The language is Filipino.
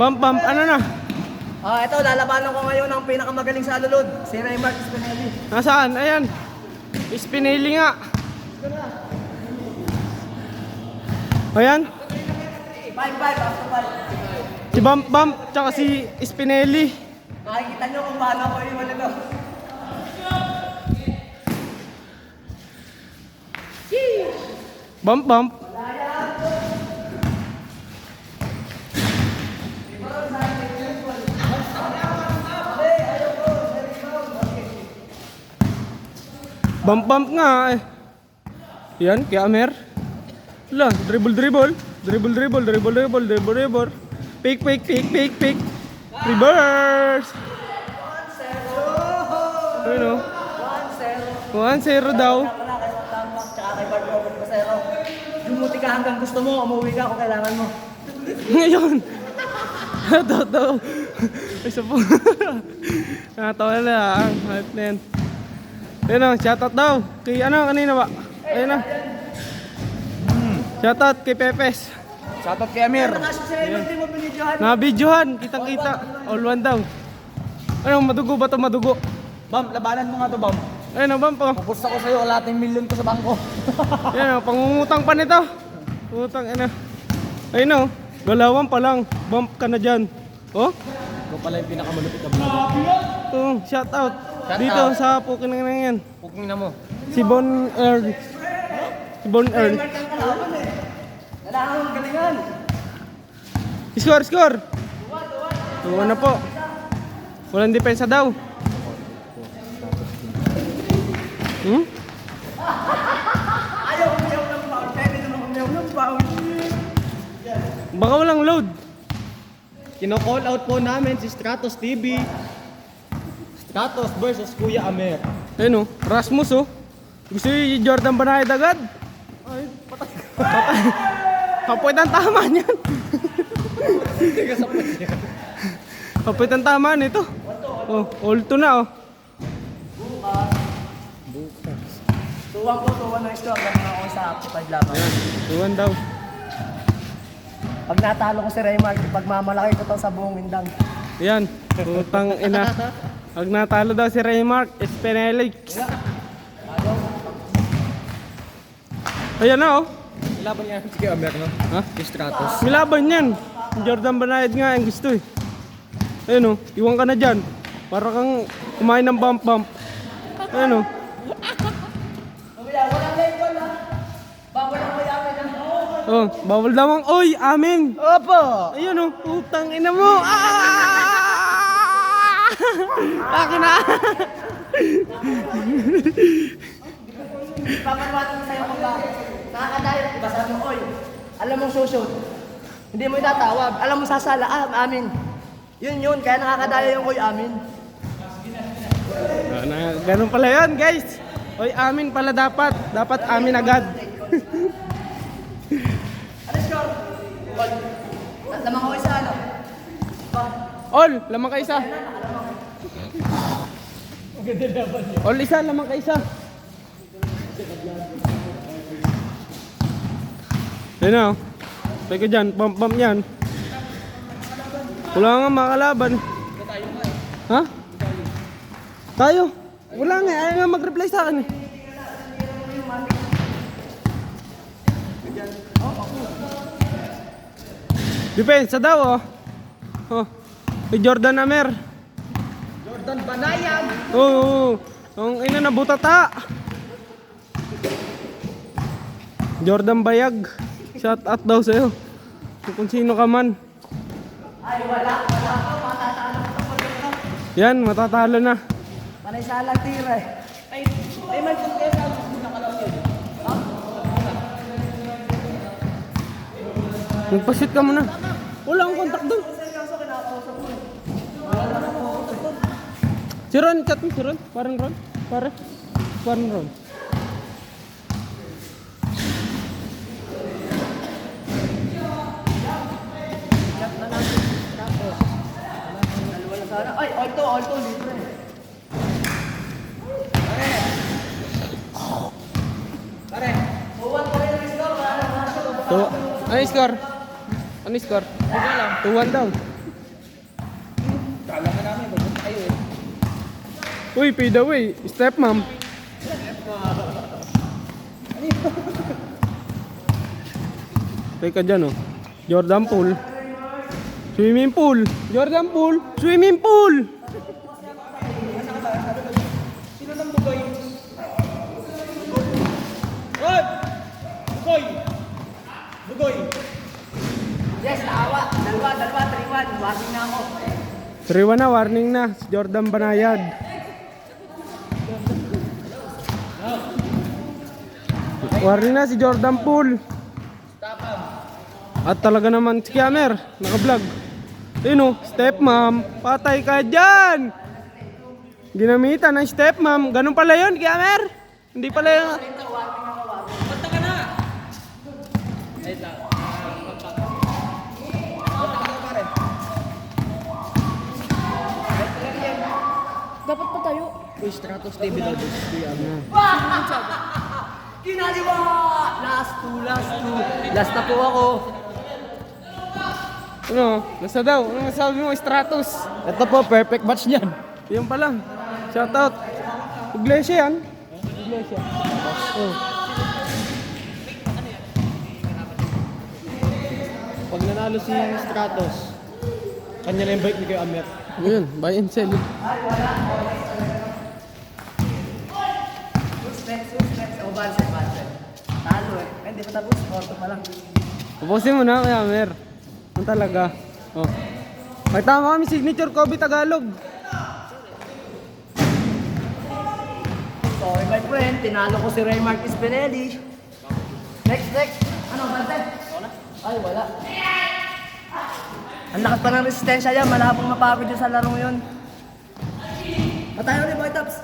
Bump, ano na? Ito, lalabanan ko ngayon ang pinakamagaling sa Alulod, si Raymark Spinelli. Nasaan? Ayan. Spinelli nga. Ayan. 5-5, after 5. Si Bump, tsaka si Spinelli. Makikita nyo kung paano ako iwan ito. Bump. Bump nga eh. Yan, kay Amer. Wala, dribble. Pick. Reverse. 1-0. Ayun o. 1-0 daw. Tsaka kay Bart Robert Pasero. Dumuti ka hanggang gusto mo, umuwi ka kung kailangan mo. Ngayon. Totoo. Isa po. Natawa na. Hype na yan. Ayun o, shoutout daw. Kay kanina ba? Ayun na. Shoutout kay Pepes. Shoutout kay Amir. Hindi mo binidyohan. Nabidyohan, kitang-kita. All one daw. Ano, madugo ba ito? Madugo. Bam, labanan mo nga to, Bam. Ayun o, Bump o. Pupusta ko sa'yo, wala tayong milyon ko sa bangko. Ayun o, pangungutang pa nito. Utang, ayun o, galawan pa lang. Bump ka na dyan. Oh? Ikaw pala yung pinakamalupit na vlogger. Oh, shoutout. Shout Dito out. sa Pukin na yan. Puking na mo. Si Bon Earl. Kailangan mong galingan. Score. Tuwa na po. Walang depensa daw. Ayaw umiyaw ng foul. Pwede naman umiyaw ng foul. Baka walang load. Kino-call out po namin si Stratos TV. Stratos versus Kuya Amer. Ayun o, Rasmus o. Gusto yung Jordan Banayad agad? Ay, patay. Kapwet ang tama niyan. Hindi ka sapot niya. Kapwet ang tama nito. Oh, all to na oh. Tuwang na ito hanggang ako sa 5 laban. Tuwan daw. Pag natalo ko si Raymark, pagmamalaki ko to sa buong Mindang. Yan, putang ina. Pag natalo daw si Raymark, Spinelli. Ayan na oh. Laban niya si Kuya Amer, no? Ha? Si Stratos. Milaban yan. Jordan Banayad nga ang gusto eh. Ayun oh, iwan ka na dyan. Para kang kumain ng bump. Ayun oh. Walang label ha. Bawal ang mayaman ng Oh, bawal daw ang oy, amin. Opo! Ayun oh, putang ina mo. Akin na. Papanwatin ko sa'yo kung bakit. Nakakadayo, diba sabi mo, oy, alam mong susod. Hindi mo itatawag, alam mo sasala, amin. Yun, kaya nakakadayo yung oy, amin. Ganun pala yun, guys. Oy, amin pala dapat. Dapat amin agad. Ano score? Oy, lamang ko isa, ano? All, lamang ka isa. All isa, lamang ka isa. Ayun na oh. Teka dyan, bump yan. Wala nga makalaban. Ha? Tayo? Wala nga, ayaw nga mag-reply sa akin eh. Depensa daw oh. Oh. Kay Jordan Amer. Jordan Banayad! Oo. Ang ina na butata. Jordan Bayag. Shout out daw sa'yo. Kung sino ka man. Ay, wala ko, matatalo ko ito. Yan, matatalo na. Panay salang tira eh. Ay, may pagkesa ako muna ka lang yun. Magpa-shoot ka muna. Wala akong contact doon. Si Ron, chat mo si Ron. Parang Ron. Parang Ron. Ay, alto, libre. Pare. Buwan pa rin ang score. Ano yung score? Ano yung score? 2-1 daw. Uy, fade away. Step mom. Teka dyan oh. Jordan pool. Swimming pool. Jordan pool. Swimming pool. Sino nang bugoy? Hoy! Bugoy! Bugoy! Yes, naawa. Dalawa, 3-1. Warning na ako. 3-1 na, warning na. Si Jordan Banayad. Warning na si Jordan Pool. At talaga naman si Kiamer, naka-vlog. Ayun oh, step mom, patay ka dyan! Ginamitan ng step mom, ganun pala yun, Kiamer? Hindi pala yun. Basta ka na! Wait lang. Dapat pa tayo. Uy, Stratos TV daw. Kinaliwa! Last two. Last na po ako. Ano, nasa daw, ano masabi mo, Stratos? Ito po, perfect match niyan. Yan pala, shoutout. Iglesia yan. Oh. Pag nanalo si Stratos, kanya na yung bike ni Kuya Amer. Ayun, buy and sell. Suspect. O, banser. Talo eh. Hindi pa tapos. Orto pa lang. Tapusin mo na, Kiamer. Ang talaga. Oh. May tama kami, signature Kobe Tagalog. Sorry my friend, tinalo ko si Ray Marquez Pinelli. Next. Ano, banser? Ay, wala. Ang lakas pa ng resistensya yan, malabong mapagod yun sa larong yun. Matayo ulit, boy tops.